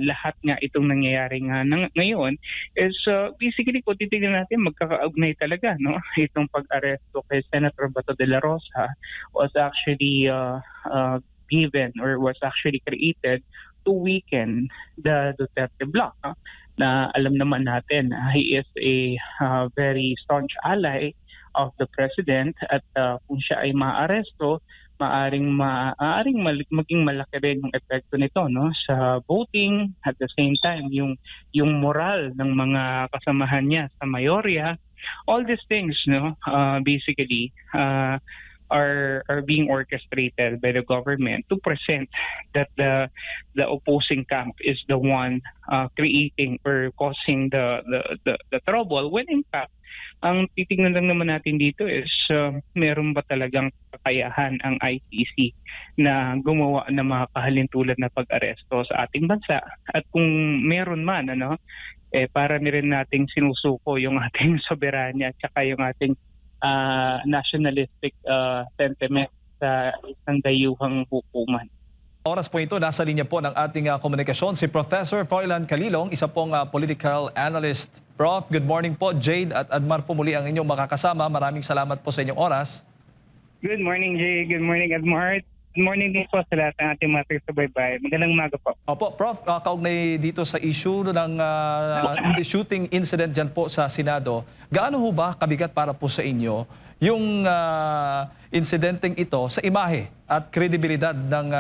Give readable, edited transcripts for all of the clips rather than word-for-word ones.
lahat nga itong nangyayari nga ngayon is basically kung titignan natin magkakaugnay talaga, no? Itong pag-aresto kay Senator Bato de la Rosa was actually given or was actually created to weaken the Duterte bloc, no? Na alam naman natin he is a very staunch ally of the president at kung siya ay maaresto, maaring maging malaki rin yung epekto nito, no, sa voting. At the same time yung moral ng mga kasamahan niya sa mayorya, all these things, no, basically are being orchestrated by the government to present that the opposing camp is the one creating or causing the trouble, when in fact ang titingnan lang naman natin dito is meron ba talagang kakayahan ang ICC na gumawa ng mga kahalintulad na pag-aresto sa ating bansa. At kung meron man, para rin nating sinusuko yung ating soberanya at saka yung ating nationalistic sentiment sa isang dayuhang hukuman. Oras po ito, nasa linya po ng ating komunikasyon si Professor Froilan Calilong, isa pong political analyst. Prof, good morning po. Jade at Admar po muli ang inyong makakasama. Maraming salamat po sa inyong oras. Good morning, Jay. Good morning, Admar. Good morning din po sa lahat ng ating mga taga-subaybay. Magandang umaga po. Opo, Prof, kaugnay dito sa issue ng shooting incident dyan po sa Senado, gaano ho ba kabigat para po sa inyo yung insidenteng ito sa imahe at kredibilidad ng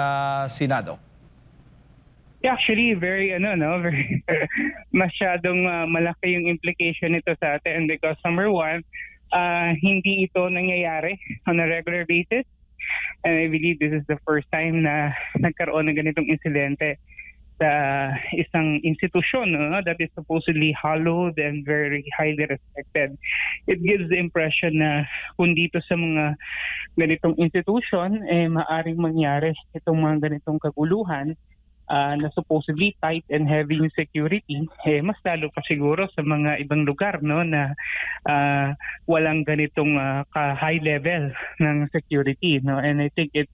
Senado? Yeah, actually, very masyadong malaki yung implication nito sa atin because number one, hindi ito nangyayari on a regular basis. And I believe this is the first time na nagkaroon ng ganitong insidente sa isang institusyon, no, that is supposedly hallowed and very highly respected. It gives the impression na kung dito sa mga ganitong institution, maaring mangyari itong mga ganitong kaguluhan na supposedly tight and heavy yung security, mas lalo pa siguro sa mga ibang lugar, no, na walang ganitong high level ng security, no. And I think it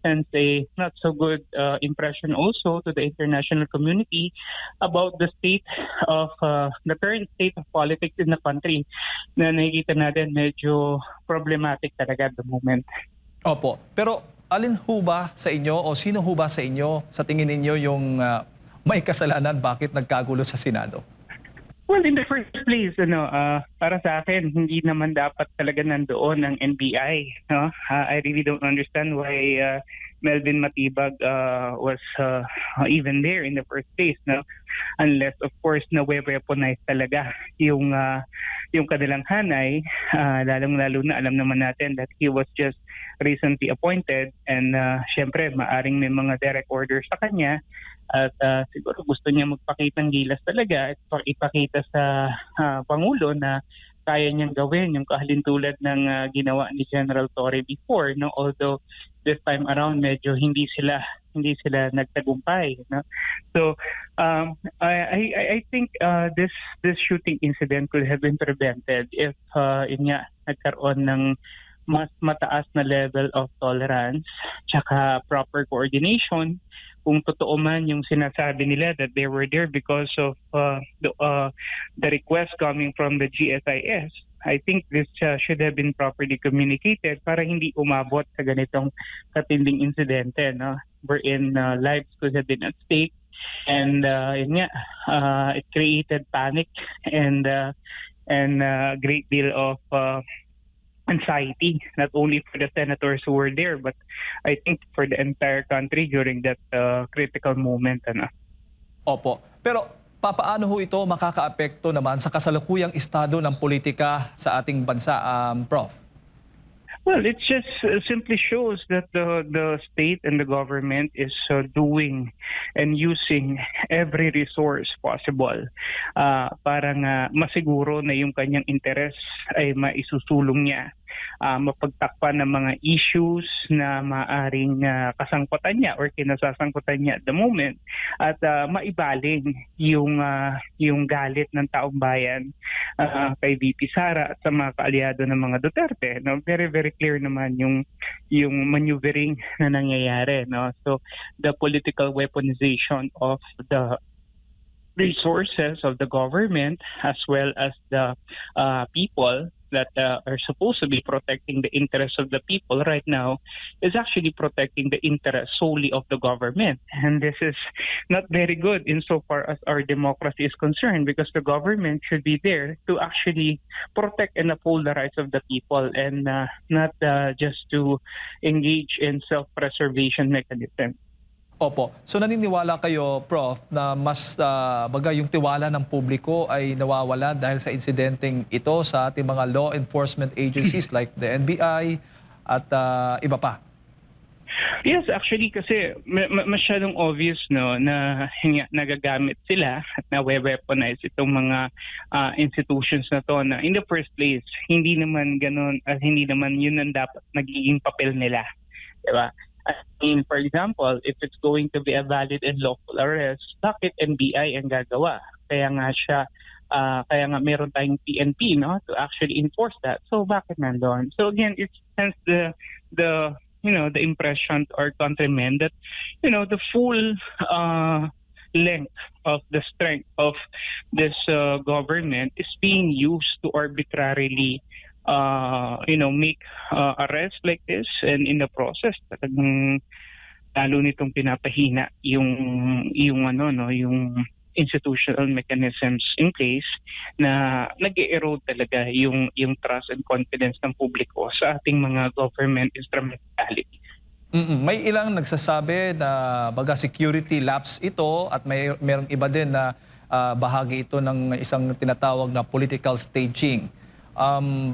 sends a not so good impression also to the international community about the state of the current state of politics in the country, na nakikita natin medyo problematic talaga at the moment. Opo, pero alin ho ba sa inyo o sino ho ba sa inyo sa tingin ninyo yung may kasalanan bakit nagkagulo sa Senado? Well, in the first place, para sa akin, hindi naman dapat talaga nandoon ang NBI. No? I really don't understand why Melvin Matibag was even there in the first place, no? Unless, of course, na-weaponize talaga yung kanilang hanay, lalong-lalo na alam naman natin that he was just recently appointed and syempre maaring may mga direct orders sa kanya at siguro gusto niya magpakitang gilas talaga at ipakita sa Pangulo na kaya niyang gawin yung kahalintulad ng ginawa ni General Torre before, no? Although this time around medyo hindi sila nagtagumpay, no? So I think this shooting incident could have been prevented if nagkaroon ng mas mataas na level of tolerance tsaka proper coordination. Kung totoo man yung sinasabi nila that they were there because of the request coming from the GSIS, I think this should have been properly communicated para hindi umabot sa ganitong katinding insidente, no? Wherein lives could have been at stake. And it created panic and a great deal of anxiety, not only for the senators who were there, but I think for the entire country during that critical moment. Opo. Pero papaano ho ito makakaapekto naman sa kasalukuyang estado ng politika sa ating bansa, Prof? Well, it just simply shows that the state and the government is doing and using every resource possible para nga masiguro na yung kanyang interes ay maisusulong niya mapagtakpan ng mga issues na maaring kasangkutan niya or kinasasangkutan niya at the moment at maibaling yung galit ng taong bayan kay VP Sara at sa mga kaalyado ng mga Duterte. No? Very, very clear naman yung maneuvering na nangyayari. No? So the political weaponization of the resources of the government as well as the people that are supposed to be protecting the interests of the people right now is actually protecting the interests solely of the government. And this is not very good insofar as our democracy is concerned, because the government should be there to actually protect and uphold the rights of the people and not just to engage in self-preservation mechanism. Opo. So naniniwala kayo, Prof, na mas baga yung tiwala ng publiko ay nawawala dahil sa insidenteng ito sa ating mga law enforcement agencies like the NBI at iba pa? Yes, actually kasi masyadong obvious no na nagagamit sila at na-weaponize itong mga institutions na to na in the first place hindi naman ganoon at hindi naman yun ang dapat nagiging papel nila. Diba? I mean, for example, if it's going to be a valid and lawful arrest, bakit NBI ang gagawa? Kaya nga meron tayong PNP no to actually enforce that. So bakit nandoon? So again, it sends the impression to our countrymen that the full length of the strength of this government is being used to arbitrarily make arrests like this, and in the process talagang lalo nitong pinapahina yung institutional mechanisms in place na nag-erode talaga yung trust and confidence ng publiko sa ating mga government instrumentality. May ilang nagsasabi na baga security lapse ito at merong iba din na bahagi ito ng isang tinatawag na political staging.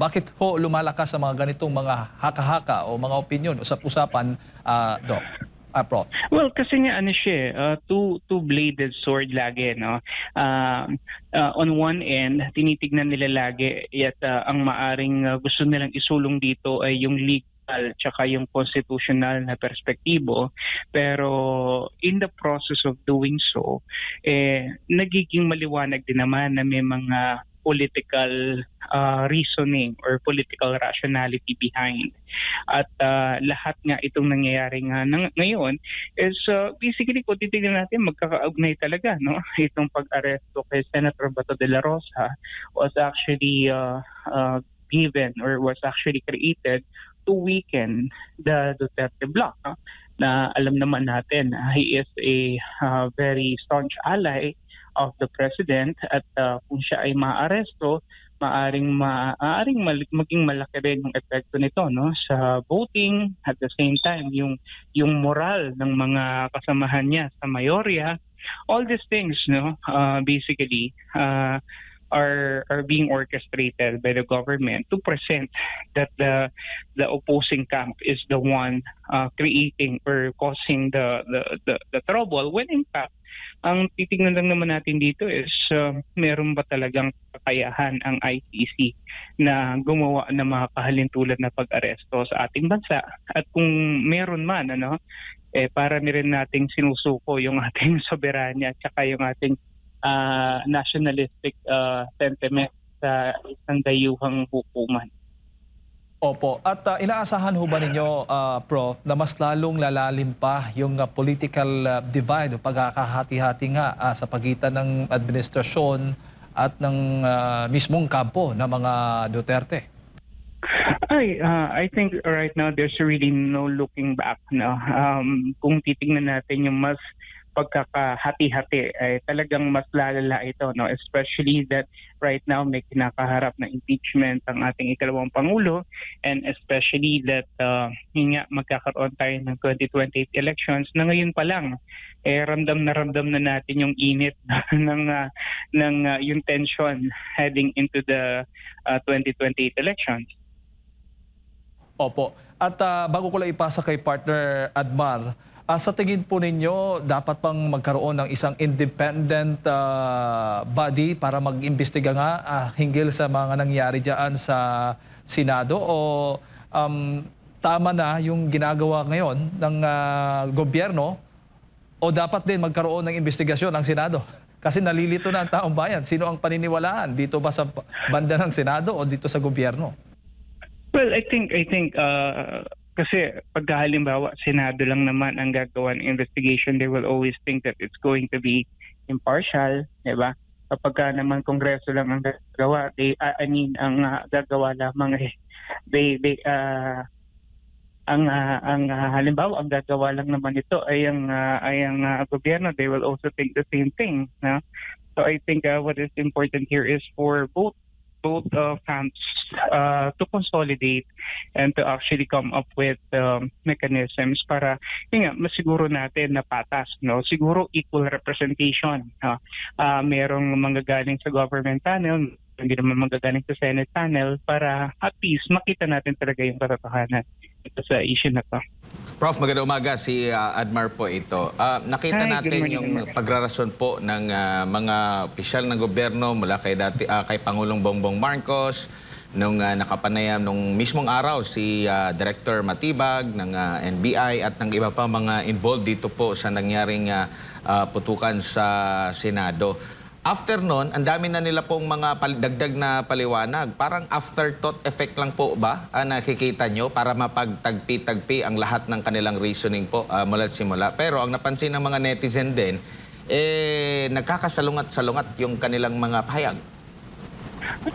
Bakit ho lumalakas sa mga ganitong mga haka-haka o mga opinion, usap-usapan, Doc? Prof? Well, kasi nga two-bladed sword lagi, no? On one end, tinitignan nila lagi at ang maaring gusto nilang isulong dito ay yung legal tsaka yung constitutional na perspektibo. Pero in the process of doing so, nagiging maliwanag din naman na may mga political reasoning or political rationality behind. At lahat nga itong nangyayari nga ngayon is basically kung titignan natin magkakaugnay talaga, no? Itong pag-aresto kay Senator Bato de la Rosa was actually given or was actually created to weaken the Duterte bloc, no? Na alam naman natin he is a very staunch ally of the president at kung siya ay maaresto, maaring maging malaki rin yung epekto nito no sa voting, at the same time yung moral ng mga kasamahan niya sa mayorya. All these things basically are being orchestrated by the government to present that the opposing camp is the one creating or causing the trouble, when in fact ang titingnan lang naman natin dito is meron ba talagang kakayahan ang ICC na gumawa ng mga kahalintulad na pag-aresto sa ating bansa, at kung meron man para rin nating sinusuko yung ating soberanya at saka yung ating nationalistic sentiment sa isang dayuhang hukuman. Opo. At inaasahan ho ba ninyo, Prof, na mas lalong lalalim pa yung political divide o pagkakahati-hati nga sa pagitan ng administrasyon at ng mismong kampo ng mga Duterte? I think right now there's really no looking back. No? Kung titingnan natin yung mas pagkakahati-hati ay talagang mas lalala ito, no? Especially that right now may kinakaharap na impeachment ang ating ikalawang Pangulo, and especially that magkakaroon tayo ng 2028 elections na ngayon pa lang ramdam na natin yung init ng yung tension heading into the 2028 elections. Opo. At bago ko lang ipasa kay partner Admar, Sa tingin po ninyo, dapat pang magkaroon ng isang independent body para mag-imbestiga nga hinggil sa mga nangyari diyan sa Senado o tama na yung ginagawa ngayon ng gobyerno o dapat din magkaroon ng investigasyon ang Senado? Kasi nalilito na ang taong bayan. Sino ang paniniwalaan? Dito ba sa banda ng Senado o dito sa gobyerno? Well, I think kasi pagka halimbawa Senado lang naman ang gagawa ng investigation, they will always think that it's going to be impartial, 'di ba? Kapag naman Kongreso lang ang gagawa, ang gagawa lamang halimbawa ang gagawa lang naman ito ay ang gobyerno, they will also think the same thing, no? So I think what is important here is for both camps to consolidate and to actually come up with mechanisms para masiguro natin na patas, no? Siguro equal representation, no? Merong manggagaling sa government panel, hindi naman manggagaling sa Senate panel para at least makita natin talaga yung katotohanan ito sa issue na to. Prof, magandang umaga. Si Admar po ito. Nakita Hi, good natin morning, yung Admar. pagrarason po ng mga opisyal ng gobyerno mula kay Pangulong Bongbong Marcos nung nakapanayam nung mismong araw si Director Matibag ng NBI at ng iba pa mga involved dito po sa nangyaring putukan sa Senado. After nun, ang dami na nila pong mga dagdag na paliwanag. Parang afterthought effect lang po ba nakikita nyo para mapagtagpi-tagpi ang lahat ng kanilang reasoning po mula't simula. Pero ang napansin ng mga netizen din, nagkakasalungat-salungat yung kanilang mga pahayag.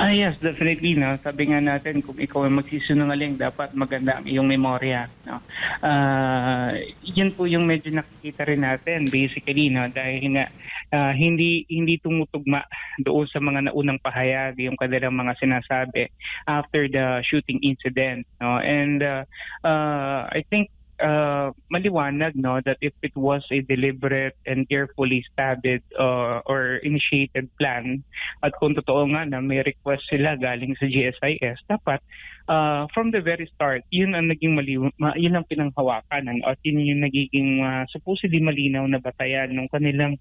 Yes, definitely, no. Sabi nga natin, kung ikaw ay magsisinungaling, dapat maganda ang iyong memorya, no. Yun po yung medyo nakikita rin natin basically, no, dahil nga hindi tumutugma doon sa mga naunang pahayag yung kanilang mga sinasabi after the shooting incident, no. And I think maliwanag, no, that if it was a deliberate and carefully studied or initiated plan, at kung totoo nga na may request sila galing sa GSIS, dapat from the very start, yun ang naging yun ang pinanghawakan, at yun yung nagiging supposedly malinaw na batayan nung kanilang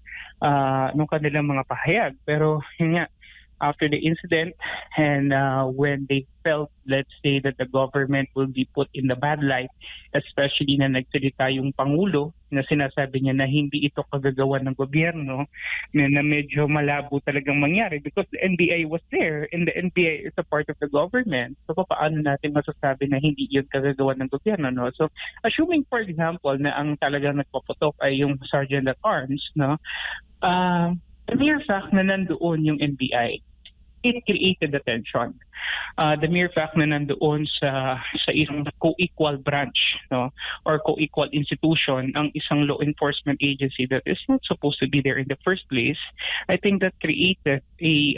mga pahayag. Pero yun nga, after the incident and when they felt, let's say, that the government will be put in the bad light, especially na nagsalita yung Pangulo na sinasabi niya na hindi ito kagagawa ng gobyerno, na medyo malabo talagang mangyari because the NBI was there and the NBI is a part of the government. So paano natin masasabi na hindi yun kagagawa ng gobyerno, no? So assuming, for example, na ang talagang nagpaputok ay yung Sergeant at Arms, no? The mere fact na nandoon yung NBI, it created the tension. The mere fact na nandoon sa isang co-equal branch, no, or co-equal institution ang isang law enforcement agency that is not supposed to be there in the first place, I think that created the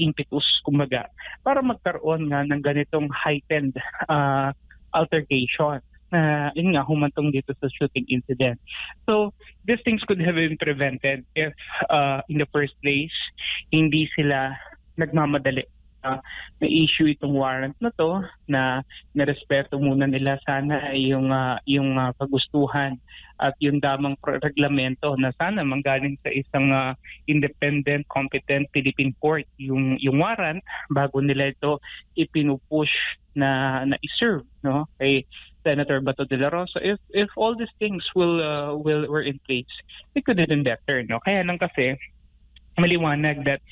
impetus, kumbaga, para magkaroon nga ng ganitong heightened altercation na yun nga humantong dito sa shooting incident. So these things could have been prevented if in the first place hindi sila nagmamadali na issue itong warrant na to, na nirespeto muna nila sana yung kagustuhan at yung damang reglamento na sana manggaling sa isang independent, competent Philippine court yung warrant bago nila ito ipinupush na i-serve, no, kay Senator Bato de la Rosa. If all these things were in place, it could have been better, no? Kaya lang kasi maliwanag that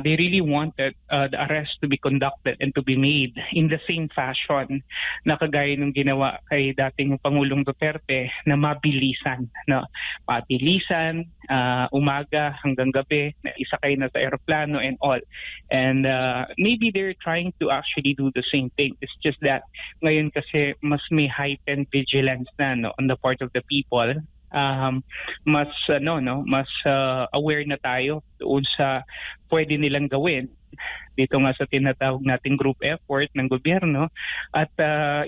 they really wanted the arrest to be conducted and to be made in the same fashion na kagaya ng ginawa kay dating Pangulong Duterte na mabilisan, no? Patilisan, umaga hanggang gabi, isakay na sa eroplano and all. And maybe they're trying to actually do the same thing. It's just that ngayon kasi mas may heightened vigilance na, no, on the part of the people. Mas aware na tayo doon sa pwede nilang gawin dito nga sa tinatawag nating group effort ng gobyerno, at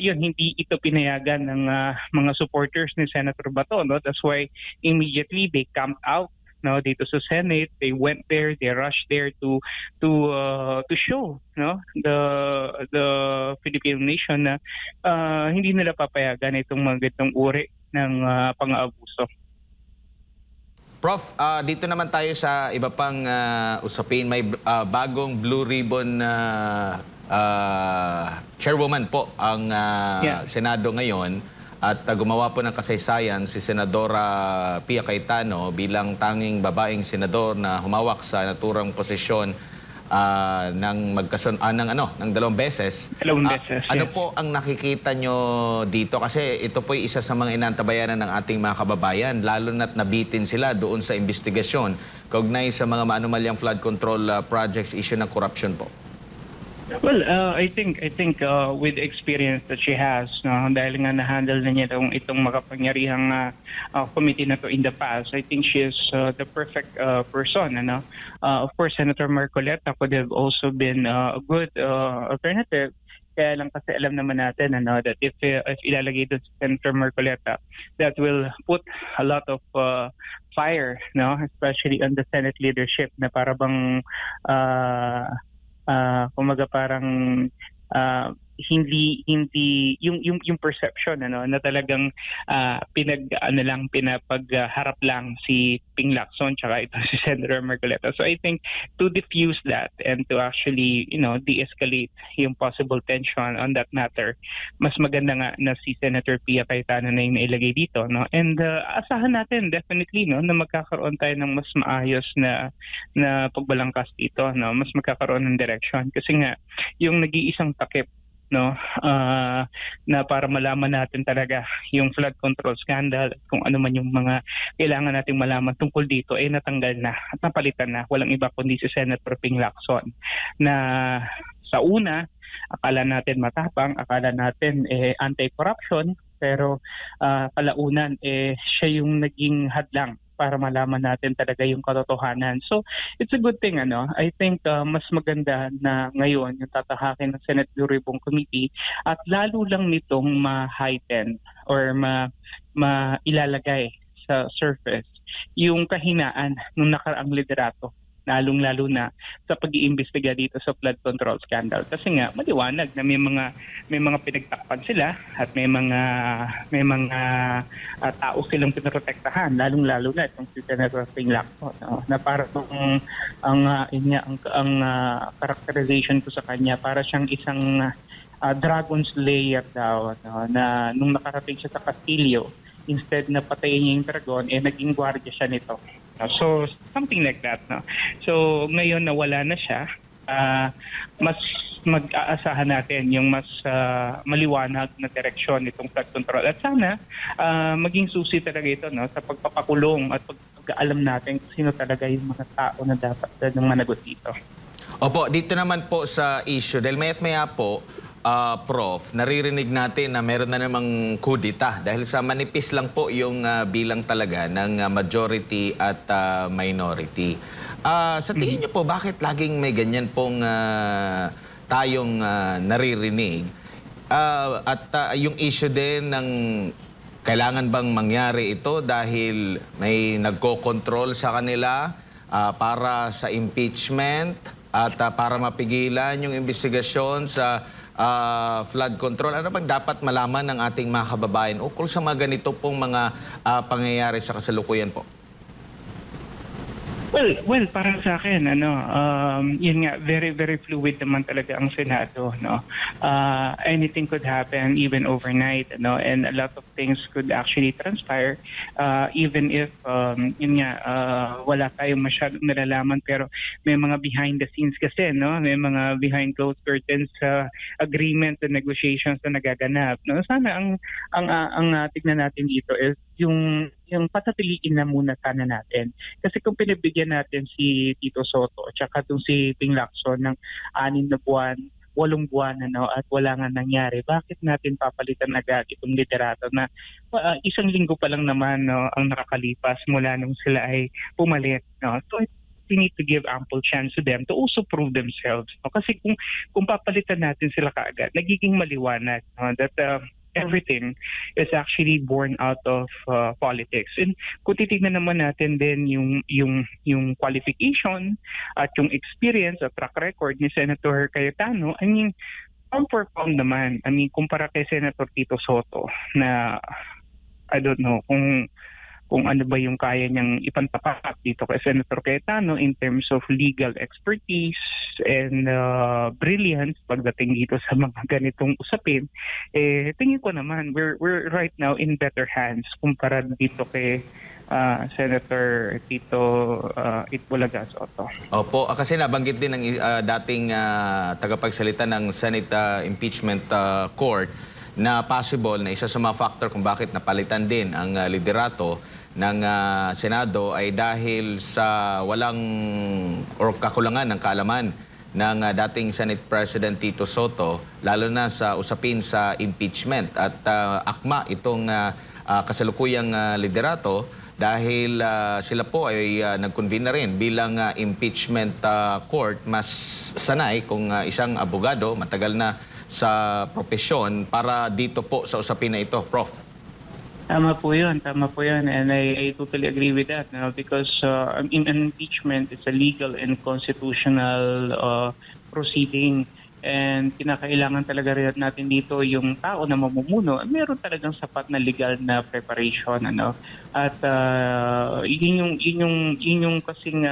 yun, hindi ito pinayagan ng mga supporters ni Senator Bato, no? That's why immediately they camped out, no, dito sa Senate. They went there, they rushed there to show, no, the Philippine nation na hindi nila papayagan itong mga ganitong uri ng pang-aabuso. Prof, dito naman tayo sa iba pang usapin. May bagong Blue Ribbon chairwoman po ang Senado ngayon at gumawa po ng kasaysayan si Senadora Pia Cayetano bilang tanging babaeng senador na humawak sa naturang posisyon ng ng 2 beses. Dalawang beses, Ano yes. po ang nakikita nyo dito? Kasi ito po isa sa mga inantabayanan ng ating mga kababayan, lalo na't nabitin sila doon sa investigasyon kaugnay sa mga maanumalyang flood control projects issue ng corruption po. Well, I think with the experience that she has, no, dahil nga na-handle na niya itong makapangyarihang committee na to in the past, I think she is the perfect person. Ano? Of course, Senator Marcoleta could have also been a good alternative. Kaya lang kasi alam naman natin that if ilalagay doon si Senator Marcoleta, that will put a lot of fire, no, especially on the Senate leadership na para bang kumaga parang hindi yung perception na talagang pinapagharap lang si Ping Lacson tsaka ito si Senator Marcoleta. So I think to diffuse that and to actually de-escalate yung possible tension on that matter, mas maganda nga na si Senator Pia Cayetano na yung nailagay dito, no? And asahan natin definitely na magkakaroon tayo ng mas maayos na pagbalangkas dito, no? Mas magkakaroon ng direction kasi nga yung nag-iisang takip na para malaman natin talaga yung flood control scandal at kung ano man yung mga kailangan nating malaman tungkol dito ay natanggal na at napalitan na. Walang iba kundi si Senator Ping Lacson na sa una akala natin matapang, akala natin anti-corruption, pero kalaunan siya yung naging hadlang para malaman natin talaga yung katotohanan. So, it's a good thing, I think mas maganda na ngayon yung tatahakin ng Senate Blue Ribbon Committee at lalo lang nitong ma-heighten or ilalagay sa surface yung kahinaan ng nakaraang liderato, lalong-lalo na sa pag-iimbestiga dito sa flood control scandal. Kasi nga maliwanag na may mga pinagtakpan sila at may mga tao silang pinoprotektahan, lalong-lalo na itong si Senator Ping Lacson, na parang ang characterization ko sa kanya para siyang isang dragon slayer daw, na nung nakarating siya sa Castillo, instead na patayin niya yung dragon, naging gwardiya siya nito. So, something like that. No? So, ngayon na wala na siya, mas mag-aasahan natin yung mas maliwanag na direksyon nitong flood control. At sana, maging susi talaga ito sa pagpapakulong at pag-alam natin kung sino talaga yung mga tao na dapat ng managot dito. Opo, dito naman po sa issue, dahil maya't maya po, Prof, naririnig natin na meron na namang kudita dahil sa manipis lang po yung bilang talaga ng majority at minority. Sa tingin niyo po, bakit laging may ganyan pong tayong naririnig? At yung issue din ng kailangan bang mangyari ito dahil may nagko-control sa kanila para sa impeachment at para mapigilan yung investigasyon sa flood control. Ano bang dapat malaman ng ating mga kababayan ukol sa mga ganito pong mga pangyayari sa kasalukuyan po? Well, para sa akin, yun nga, very, very fluid naman talaga ang Senado, no? Anything could happen even overnight, and a lot of things could actually transpire, even if, wala tayong masyadong nalalaman, pero may mga behind the scenes kasi, no? May mga behind closed curtains agreements and negotiations na nagaganap, no? Sana ang tignan natin dito is yung patatiliin na muna sana natin. Kasi kung pinibigyan natin si Tito Soto at saka itong si Ping Lacson ng 6 na buwan, 8 buwan at wala nga nangyari, bakit natin papalitan agad itong liderato na 1 linggo pa lang naman ang nakakalipas mula nung sila ay pumalit. So we need to give ample chance to them to also prove themselves. Kasi kung papalitan natin sila kaagad, nagiging maliwanag that everything is actually born out of politics. And kung titignan naman natin din yung qualification at yung experience at track record ni Senator Cayetano, I mean, pound for pound naman. I mean, kumpara kay Senator Tito Soto na I don't know kung ano ba yung kaya niyang ipantapat dito kay Senator Cayetano in terms of legal expertise and brilliance pagdating dito sa mga ganitong usapin. Tingin ko naman we're right now in better hands kumpara dito kay Senator Tito Itbulaga Soto. Opo, kasi nabanggit din ng dating tagapagsalita ng Senate Impeachment Court na possible na isa sa mga factor kung bakit napalitan din ang liderato ng Senado ay dahil sa walang or kakulangan ng kaalaman ng dating Senate President Tito Soto, lalo na sa usapin sa impeachment. At akma itong kasalukuyang liderato dahil sila po ay nag-convene na rin bilang impeachment court. Mas sanay kung isang abogado, matagal na sa profesyon para dito po sa usapin na ito, Prof. Tama po yun. And I totally agree with that, no? Because an impeachment is a legal and constitutional proceeding. And kinakailangan talaga rin natin dito yung tao na mamumuno, meron talagang sapat na legal na preparation. At yun yung kasing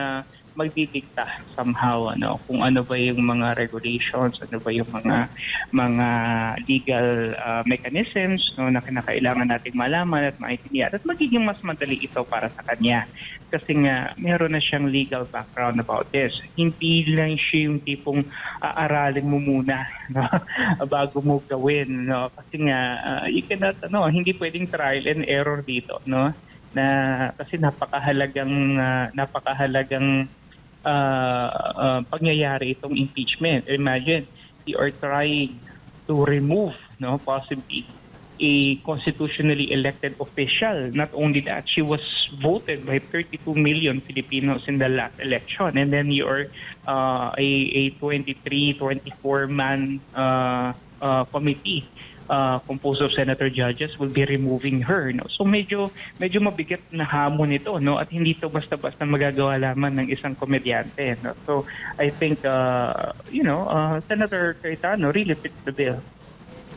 magdidikta somehow kung ano ba yung mga regulations, ano ba yung mga legal mechanisms na kinakailangan nating malaman at maintindihan at magiging mas madali ito para sa kanya kasi nga meron na siyang legal background about this. Hindi lang siya yung tipong aaralin mo muna bago mo gawin, kasi nga you cannot hindi pwedeng trial and error dito, na kasi napakahalagang pangyayari itong impeachment. Imagine, you are trying to remove, possibly, a constitutionally elected official. Not only that, she was voted by 32 million Filipinos in the last election. And then you are a 24-man committee composed of senator judges will be removing her. So medyo mabigat na hamon ito, at hindi ito basta-basta magagawa lamang ng isang komedyante. So I think Senator Cayetano really fits the bill.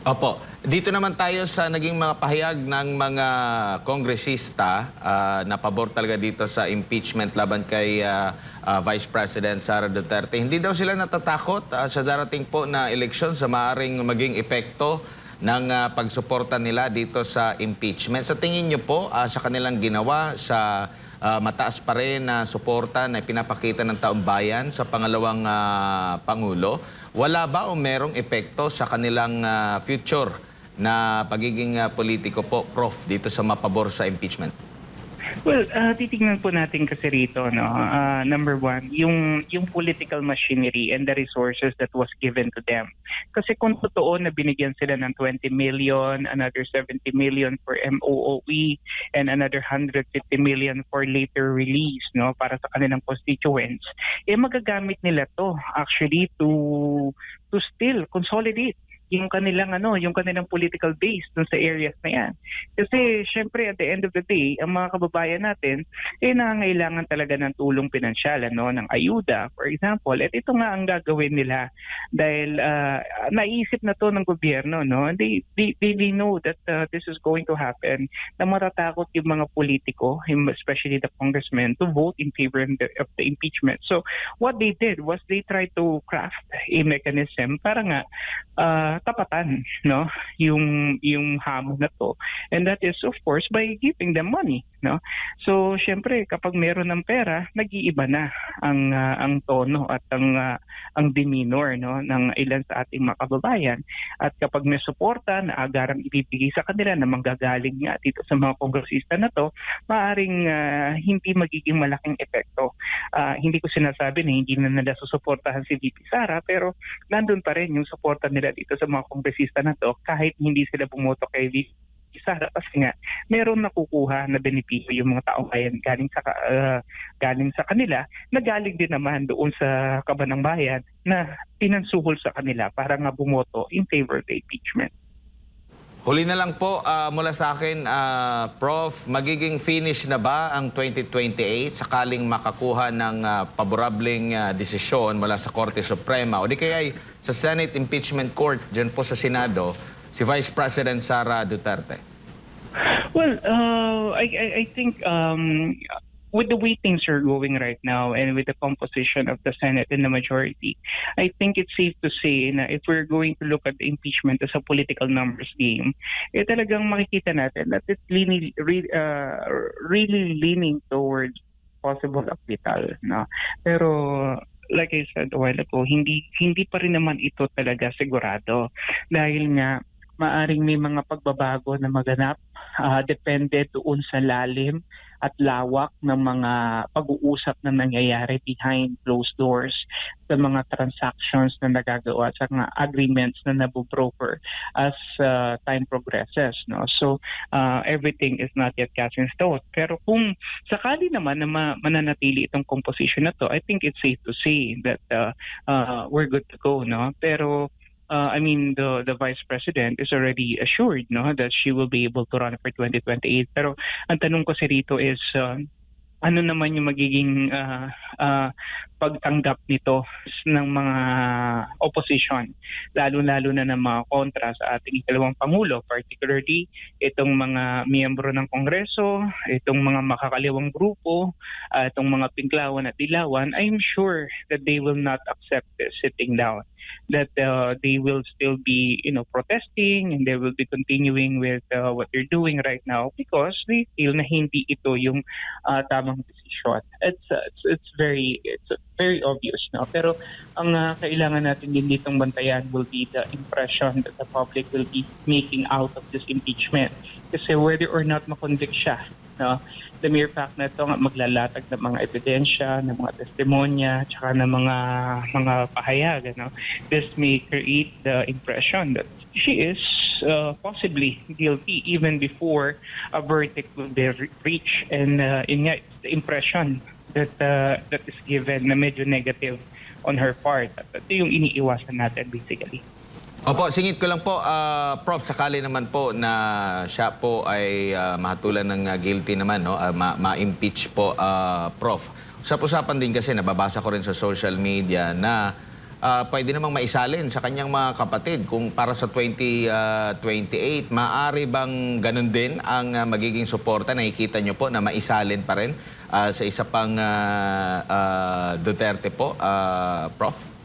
Opo. Dito naman tayo sa naging mga pahayag ng mga kongresista na pabor talaga dito sa impeachment laban kay Vice President Sara Duterte. Hindi daw sila natatakot sa darating po na eleksyon sa maaaring maging epekto ng pagsuporta nila dito sa impeachment. Sa tingin niyo po sa kanilang ginawa sa mataas pa rin na suporta na pinapakita ng taong bayan sa pangalawang Pangulo, wala ba o merong epekto sa kanilang future na pagiging politiko po, Prof, dito sa mapabor sa impeachment? Well, titingnan po natin kasi rito, number one, yung political machinery and the resources that was given to them. Kasi kung totoo na binigyan sila ng 20 million, another 70 million for MOOE, and another 150 million for later release, para sa kanilang constituents, magagamit nila to actually to still consolidate yung kanilang political base dun sa areas na yan. Kasi syempre at the end of the day, ang mga kababayan natin nangangailangan talaga ng tulong pinansyal, ng ayuda, for example. At ito nga ang gagawin nila dahil naisip na to ng gobyerno, They know that this is going to happen, na matatakot yung mga politiko, especially the congressmen, to vote in favor of the impeachment. So what they did was they tried to craft a mechanism para nga tapatan yung hamon na to, and that is of course by giving them money, so syempre kapag meron ng pera, nag-iiba na ang tono at ang demeanor ng ilan sa ating mga kababayan. At kapag may suporta na agarang ibibigay sa kanila na manggagaling nga dito sa mga kongresista na to, maaring hindi magiging malaking epekto. Hindi ko sinasabi na hindi na nila susuportahan si VP Sara, pero nandun pa rin yung suporta nila dito sa mga kongresista na to kahit hindi sila bumoto kay VP Sara, kasi nga meron nakukuha na benepisyo yung mga taong bayan galing sa kanila, na galing din naman doon sa kabanang bayan na pinansuhol sa kanila para nga bumoto in favor of the impeachment. Huli na lang po mula sa akin, Prof, magiging finish na ba ang 2028 sakaling makakuha ng paborableng desisyon mula sa Korte Suprema o di kaya ay sa Senate Impeachment Court dyan po sa Senado si Vice President Sara Duterte? Well, I think with the way things are going right now and with the composition of the Senate and the majority, I think it's safe to say na if we're going to look at the impeachment as a political numbers game, talagang makikita natin that it's really leaning towards possible acquittal. No? Pero like I said a while ago, hindi pa rin naman ito talaga sigurado dahil nga maaring may mga pagbabago na maganap depende doon sa lalim at lawak ng mga pag-uusap na nangyayari behind closed doors sa mga transactions na nagagawa sa mga agreements na nabobroker as time progresses. No? So everything is not yet cast in stone. Pero kung sakali naman na mananatili itong composition na to, I think it's safe to say that we're good to go. No? Pero I mean, the vice president is already assured, no, that she will be able to run for 2028. Pero ang tanong ko si Rito is, ano naman yung magiging pagtanggap nito ng mga opposition, lalo-lalo na ng mga kontra sa ating ikalawang Pangulo, particularly itong mga miyembro ng Kongreso, itong mga makakaliwang grupo, itong mga Pinklawan at Dilawan. I'm sure that they will not accept this sitting down, that they will still be protesting and they will be continuing with what they're doing right now because they feel na hindi ito yung tamang decision. It's very obvious, no? Pero ang kailangan natin din ditong bantayan will be the impression that the public will be making out of this impeachment. Kasi whether or not makonvict siya, no? The mere fact na ito maglalatag ng mga ebidensya, ng mga testimonya, tsaka ng mga pahayag, no? This may create the impression that she is possibly guilty even before a verdict will be reached, and yun nga, it's the impression that is given na medyo negative on her part. At ito yung iniiwasan natin basically. Opo, singit ko lang po, Prof, sakali naman po na siya po ay mahatulan ng guilty naman, no? Ma-impeach po, Prof. Usap-usapan din kasi, nababasa ko rin sa social media na pwede namang maisalin sa kanyang mga kapatid kung para sa 2028. Maaari bang ganun din ang magiging suporta? Nakikita nyo po na maisalin pa rin sa isa pang Duterte po, Prof?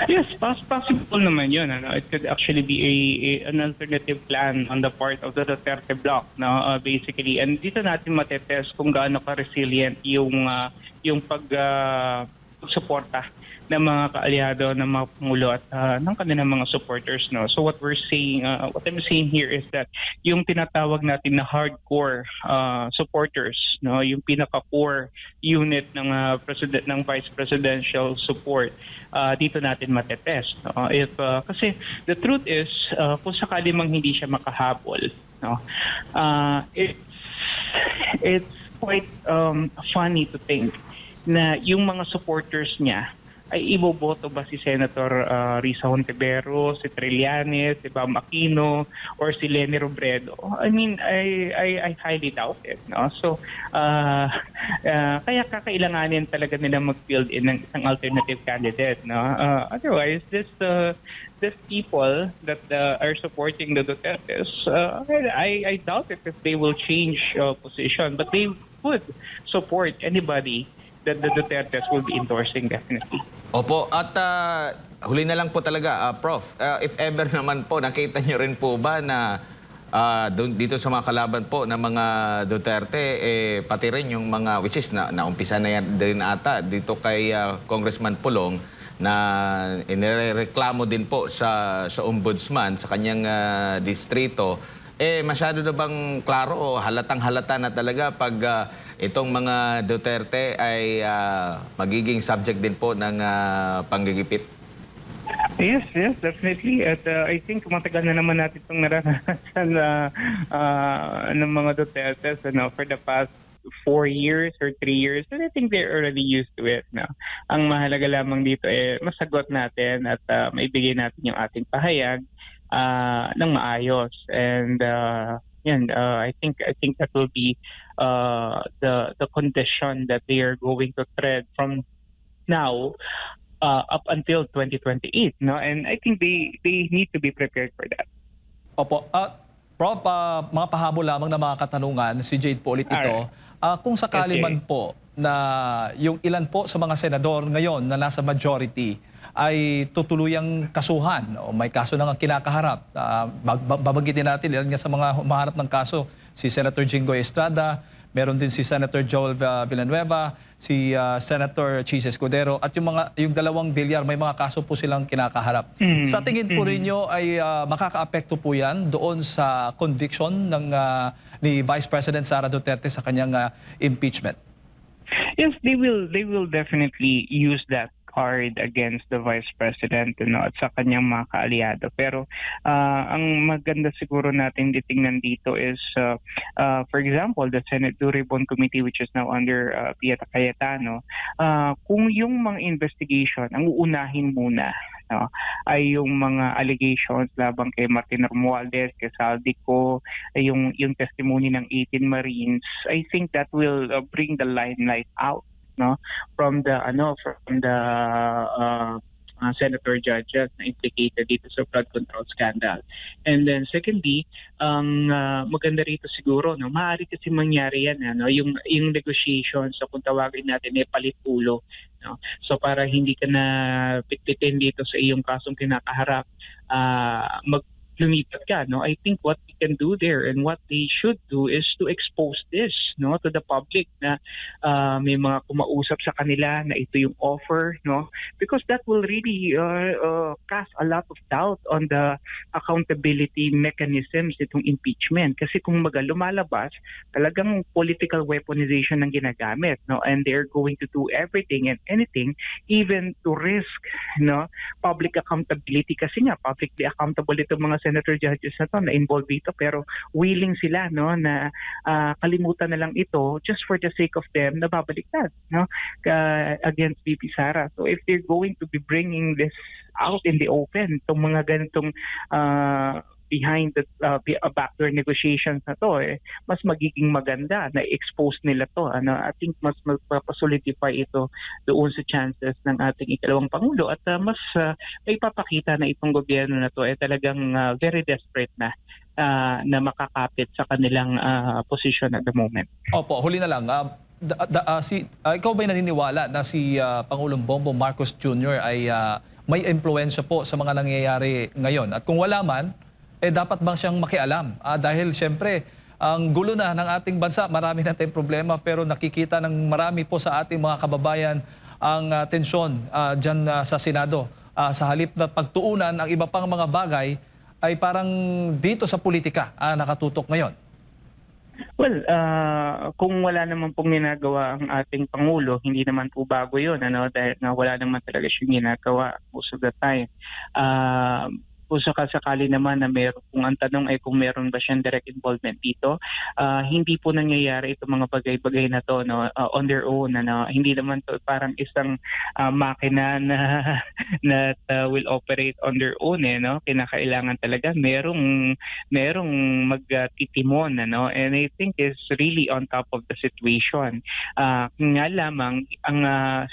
Yes, possible naman yun. Ano? It could actually be an alternative plan on the part of the Duterte bloc, no? Basically. And dito natin matetest kung gaano ka-resilient yung pagsuporta ng mga kaalyado ng mga Pangulo at ng kanilang mga supporters, no. So what I'm saying here is that yung tinatawag natin na hardcore supporters, no, yung pinaka-core unit ng vice presidential support, dito natin matetest, no? Kasi the truth is kung sakali mang hindi siya makahabol, no, it's quite funny to think na yung mga supporters niya ay iboboto ba si Senator Risa Hontiveros, si Trillanes, si Bam Aquino, or si Leni Robredo? I mean, I highly doubt it. No? So, kaya kakailanganin talaga nila mag-build in ng isang alternative candidate. No? Otherwise, these people that are supporting the Dutertes, I doubt it if they will change position, but they would support anybody that the Dutertes will be endorsing definitely. Opo, at huli na lang po talaga, Prof. If ever naman po, nakita nyo rin po ba na dito sa mga kalaban po ng mga Duterte, pati rin yung mga, which is naumpisa na yan din ata dito kay Congressman Pulong, na inireklamo din po sa ombudsman sa kanyang distrito, masyado na bang klaro o halatang-halata na talaga pag itong mga Duterte ay magiging subject din po ng panggigipit? Yes, definitely. At I think matagal na naman natin itong naranasan ng mga Duterte for the past 4 years or 3 years, and I think they're already used to it. No? Ang mahalaga lamang dito masagot natin at maibigay natin yung ating pahayag ng maayos, and I think that will be the condition that they are going to tread from now up until 2028, no? And I think they need to be prepared for that. Opo. Prof, mga pahabol lamang na mga katanungan, si Jade po ulit ito. Alright. Kung sakali Okay. man po na yung ilan po sa mga senador ngayon na nasa majority ay tutuluyang kasuhan o may kaso na nga kinakaharap. Babanggitin natin ilan nga sa mga humaharap ng kaso, si Senator Jinggoy Estrada, meron din si Senator Joel Villanueva, si Senator Chis Escudero at yung dalawang Villar, may mga kaso po silang kinakaharap. Sa tingin po ninyo ay makakaapekto po yan doon sa conviction ng ni Vice President Sara Duterte sa kanyang impeachment? Yes, they will definitely use that card against the Vice President, at sa kanyang mga kaalyado. Pero ang maganda siguro natin titingnan dito is, for example, the Senate Duribon Committee, which is now under Pia Cayetano, kung yung mga investigation, ang uunahin muna, ay yung mga allegations labang kay Martin Romualdez, kay Saldico, yung testimony ng 18 Marines, I think that will bring the limelight out, from the senator judges na implicated dito sa flood control scandal. And then secondly, ang maganda rito siguro, maaari kasi mangyari yan, yung negotiations, so kung tawagin natin palit-ulo, so para hindi ka na pitpitin dito sa iyong kasong kinakaharap, lumipat ka, I think what we can do there and what they should do is to expose this, to the public, na may mga kumausap sa kanila na ito yung offer, because that will really cast a lot of doubt on the accountability mechanisms itong impeachment. Kasi kung lumalabas, talagang political weaponization ang ginagamit, and they're going to do everything and anything, even to risk, public accountability, kasi nga publicly accountable itong mga senator judges na to na involved dito, pero willing sila na kalimutan na lang ito just for the sake of them na babaliktad against VP Sara. So if they're going to be bringing this out in the open, itong mga ganitong behind the backdoor negotiations na to, mas magiging maganda na expose nila to. I think mas magpapasolidify ito doon sa chances ng ating ikalawang Pangulo, at mas may papakita na itong gobyerno na to talagang very desperate na makakapit sa kanilang position at the moment. Opo, huli na lang. Ikaw ba'y naniniwala na si Pangulong Bongbong Marcos Jr. ay may impluwensya po sa mga nangyayari ngayon? At kung wala man, dapat bang siyang makialam? Dahil siyempre, ang gulo na ng ating bansa, marami na tayong problema, pero nakikita ng marami po sa ating mga kababayan ang tensyon dyan sa Senado. Sa halip na pagtuunan ang iba pang mga bagay, ay parang dito sa politika nakatutok ngayon. Well, kung wala naman pong ginagawa ang ating Pangulo, hindi naman po bago yun, dahil wala naman talaga siyang ginagawa most of the time. Kung sakali naman na meron, kung ang tanong ay kung meron ba siyang direct involvement dito, hindi po nangyayari itong mga bagay-bagay na to on their own. Hindi naman to parang isang makina na will operate on their own. Kinakailangan talaga merong magtitimon. And I think is really on top of the situation. Nga lamang, ang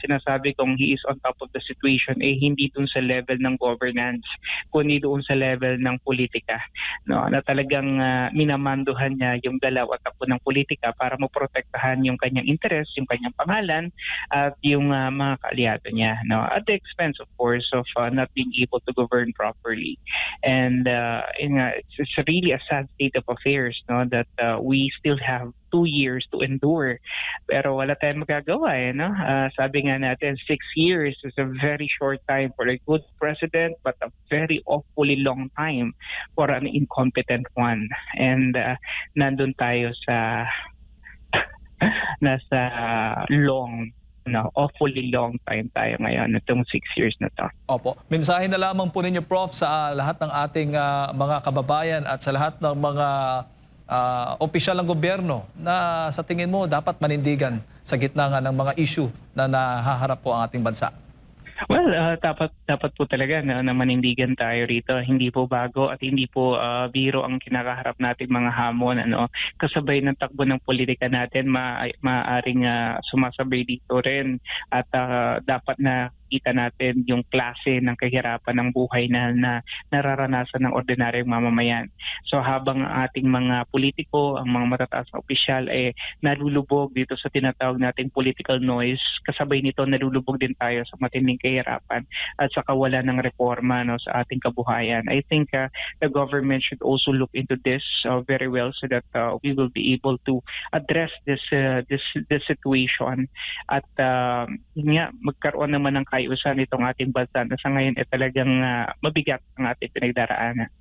sinasabi kong he is on top of the situation hindi dun sa level ng governance, kundi doon sa level ng politika, na talagang minamanduhan niya yung galaw at takbo ng politika para maprotektahan yung kanyang interest, yung kanyang pangalan, at yung mga kaalyado niya, at the expense of course of not being able to govern properly. And it's really a sad state of affairs, that we still have 2 years to endure. Pero wala tayong magagawa. Sabi nga natin, 6 years is a very short time for a good president, but a very awfully long time for an incompetent one. And nandun tayo sa nasa awfully long time tayo ngayon, itong 6 years na to. Opo. Mensahe na lamang po ninyo, Prof, sa lahat ng ating mga kababayan at sa lahat ng mga opisyal ng gobyerno na sa tingin mo dapat manindigan sa gitna nga ng mga issue na nahaharap po ang ating bansa. Well, dapat po talaga na manindigan tayo rito. Hindi po bago at hindi po biro ang kinakaharap nating mga hamon. Kasabay ng takbo ng politika natin, maaaring sumasabay dito rin, at dapat na makikita natin yung klase ng kahirapan ng buhay na nararanasan ng ordinaryong mamamayan. So habang ang ating mga politiko, ang mga matataas na opisyal nalulubog dito sa tinatawag nating political noise, kasabay nito nalulubog din tayo sa matinding kahirapan at sa kawalan ng reforma sa ating kabuhayan. I think the government should also look into this very well so that we will be able to address this situation at magkaroon naman ng kayusan itong ating bansa na sa ngayon talagang mabigat ang ating pinagdaraanan.